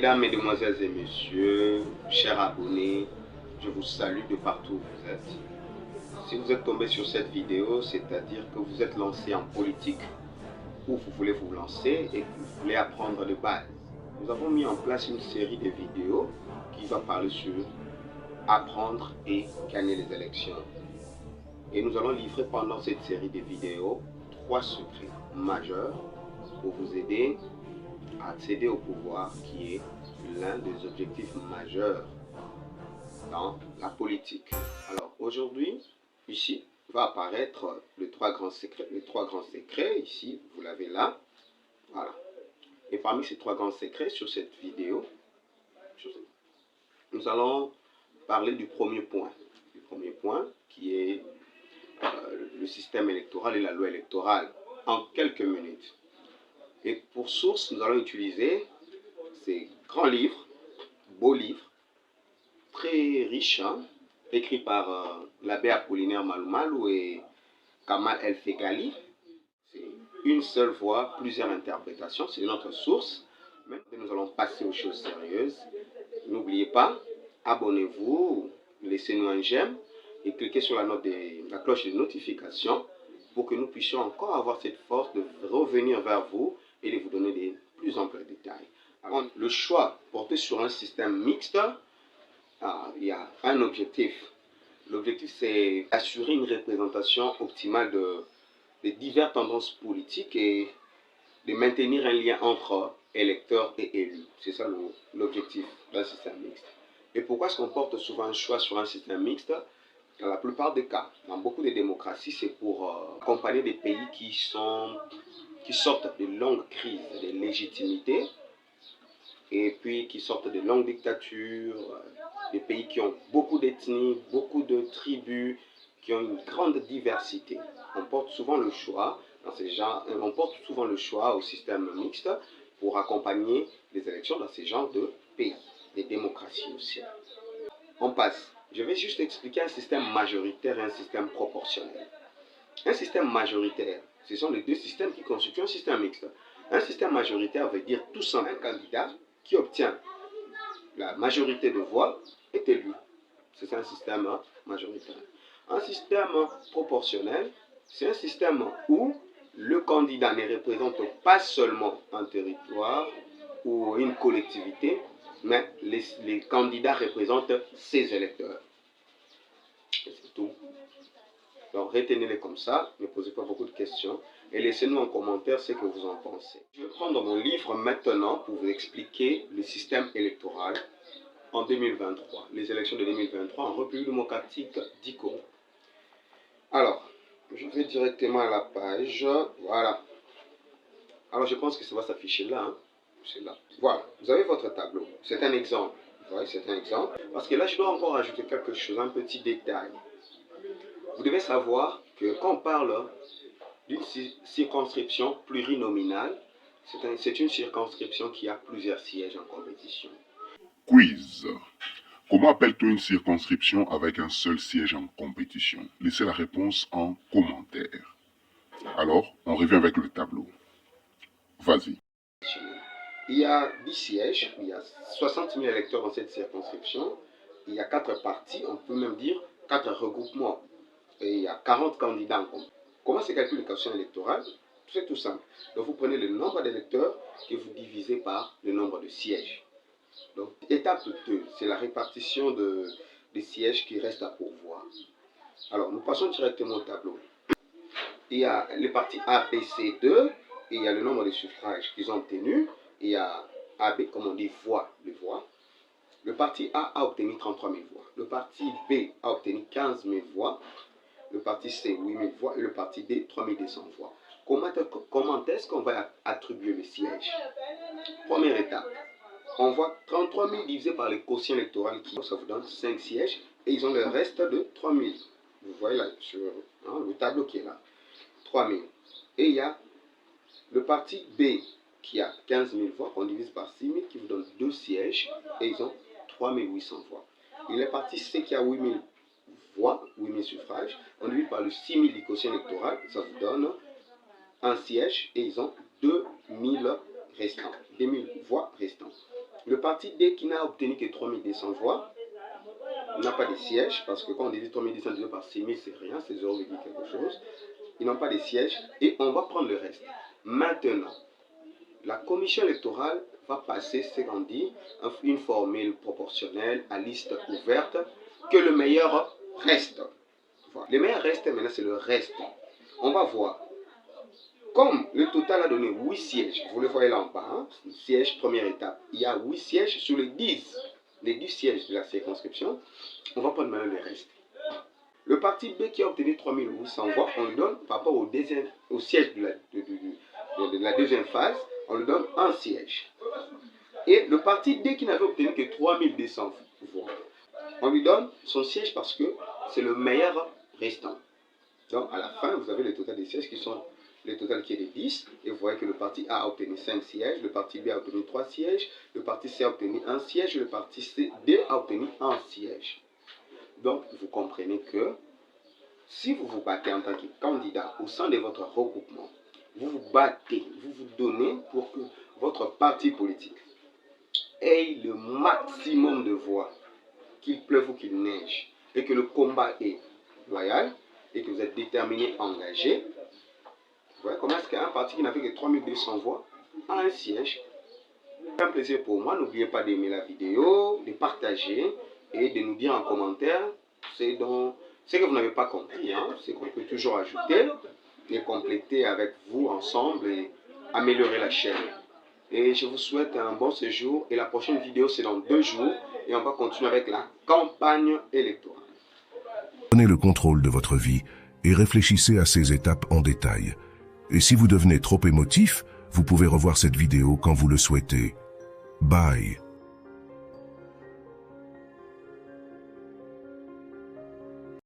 Mesdames, Mesdemoiselles et Messieurs, chers abonnés, je vous salue de partout où vous êtes. Si vous êtes tombé sur cette vidéo, c'est-à-dire que vous êtes lancé en politique ou vous voulez vous lancer et que vous voulez apprendre les bases. Nous avons mis en place une série de vidéos qui va parler sur apprendre et gagner les élections. Et nous allons livrer pendant cette série de vidéos 3 secrets majeurs pour vous aider à accéder au pouvoir, qui est l'un des objectifs majeurs dans la politique. Alors aujourd'hui, ici, va apparaître les 3 grands secrets. Les 3 grands secrets, ici, vous l'avez là. Voilà. Et parmi ces 3 grands secrets, sur cette vidéo, nous allons parler du premier point. Le premier point qui est le système électoral et la loi électorale en quelques minutes. Et pour source, nous allons utiliser ces grands livres, beaux livres, très riches, hein, écrits par l'abbé Apollinaire Malumalu et Kamal El Feghali. C'est une seule voix, plusieurs interprétations, c'est notre source. Maintenant, nous allons passer aux choses sérieuses. N'oubliez pas, abonnez-vous, laissez-nous un j'aime et cliquez sur la cloche de notification pour que nous puissions encore avoir cette force de revenir vers vous et de vous donner des plus amples détails. Alors, le choix porté sur un système mixte, il y a un objectif. L'objectif, c'est assurer une représentation optimale de diverses tendances politiques et de maintenir un lien entre électeurs et élus. C'est ça l'objectif d'un système mixte. Et pourquoi est-ce qu'on porte souvent un choix sur un système mixte? Dans la plupart des cas, dans beaucoup de démocraties, c'est pour accompagner des pays qui sortent de longues crises de légitimité et puis qui sortent de longues dictatures, des pays qui ont beaucoup d'ethnies, beaucoup de tribus, qui ont une grande diversité. On porte souvent le choix au système mixte pour accompagner les élections dans ces genres de pays, des démocraties aussi. On passe. Je vais juste expliquer un système majoritaire et un système proportionnel. Un système majoritaire, ce sont les deux systèmes qui constituent un système mixte. Un système majoritaire veut dire tout simplement un candidat qui obtient la majorité de voix est élu. C'est un système majoritaire. Un système proportionnel, c'est un système où le candidat ne représente pas seulement un territoire ou une collectivité, mais les candidats représentent ses électeurs. C'est tout. Donc retenez-les comme ça, ne posez pas beaucoup de questions et laissez-nous en commentaire ce que vous en pensez. Je vais prendre mon livre maintenant pour vous expliquer le système électoral en 2023, les élections de 2023 en République démocratique du Congo. Alors, je vais directement à la page, voilà. Alors je pense que ça va s'afficher là, hein. C'est là. Voilà, vous avez votre tableau, c'est un exemple. Vous voyez, c'est un exemple. Parce que là, je dois encore ajouter quelque chose, un petit détail. Vous devez savoir que quand on parle d'une circonscription plurinominale, c'est une circonscription qui a plusieurs sièges en compétition. Quiz. Comment appelle-t-on une circonscription avec un seul siège en compétition? Laissez la réponse en commentaire. Alors, on revient avec le tableau. Vas-y. Il y a 10 sièges, il y a 60 000 électeurs dans cette circonscription, il y a 4 partis, on peut même dire 4 regroupements, et il y a 40 candidats en compte. Comment se calcule le quotient électoral? C'est tout simple. Donc vous prenez le nombre d'électeurs que vous divisez par le nombre de sièges. Donc étape 2, c'est la répartition des sièges qui restent à pourvoir. Alors nous passons directement au tableau. Il y a les partis A, B, C, 2, et il y a le nombre de suffrages qu'ils ont obtenus. Il y a AB, comme on dit, les voix. Le parti A a obtenu 33 000 voix. Le parti B a obtenu 15 000 voix. Le parti C, 8 000 voix. Et le parti D, 3 200 voix. Comment est-ce qu'on va attribuer le siège? Première étape. On voit 33 000 divisé par les quotients électoraux, ça vous donne 5 sièges. Et ils ont le reste de 3 000. Vous voyez là, sur le tableau qui est là. 3 000. Et il y a le parti B qui a 15 000 voix, qu'on divise par 6 000, qui vous donne 2 sièges, et ils ont 3 800 voix. Et le parti C qui a 8 000 voix, 8 000 suffrages, on divise par le 6 000 du quotient électoral, ça vous donne un siège, et ils ont 2 000 restants, 2 000 voix restantes. Le parti D qui n'a obtenu que 3200 voix n'a pas de siège, parce que quand on dit 3200 divisé par 6000, c'est rien, c'est 0, quelque chose. Ils n'ont pas de siège et on va prendre le reste. Maintenant, la commission électorale va passer ce qu'on dit, une formule proportionnelle à liste ouverte, que le meilleur reste. Voilà. Le meilleur reste, maintenant, c'est le reste. On va voir. Comme le total a donné 8 sièges, vous le voyez là en bas, hein, siège première étape, il y a 8 sièges sur les 10 sièges de la circonscription. On va prendre maintenant le reste. Le parti B qui a obtenu 3800 voix, on lui donne, par rapport au siège de la deuxième phase, on lui donne un siège. Et le parti D qui n'avait obtenu que 3200 voix, on lui donne son siège parce que c'est le meilleur restant. Donc à la fin, vous avez le total des sièges qui sont le total qui est de 10. Et vous voyez que le parti A a obtenu 5 sièges, le parti B a obtenu 3 sièges, le parti C a obtenu 1 siège, et le parti D a obtenu 1 siège. Donc vous comprenez que si vous vous battez en tant que candidat au sein de votre regroupement, vous vous battez, vous vous donnez pour que votre parti politique ait le maximum de voix, qu'il pleuve ou qu'il neige, et que le combat est loyal, et que vous êtes déterminé, engagé. Vous voyez comment est-ce qu'un parti qui n'a fait que 3200 voix a un siège. C'est un plaisir pour moi. N'oubliez pas d'aimer la vidéo, de partager et de nous dire en commentaire ce que vous n'avez pas compris, hein, c'est qu'on peut toujours ajouter et compléter avec vous ensemble et améliorer la chaîne. Et je vous souhaite un bon séjour et la prochaine vidéo c'est dans 2 jours et on va continuer avec la campagne électorale. Prenez le contrôle de votre vie et réfléchissez à ces étapes en détail. Et si vous devenez trop émotif, vous pouvez revoir cette vidéo quand vous le souhaitez. Bye.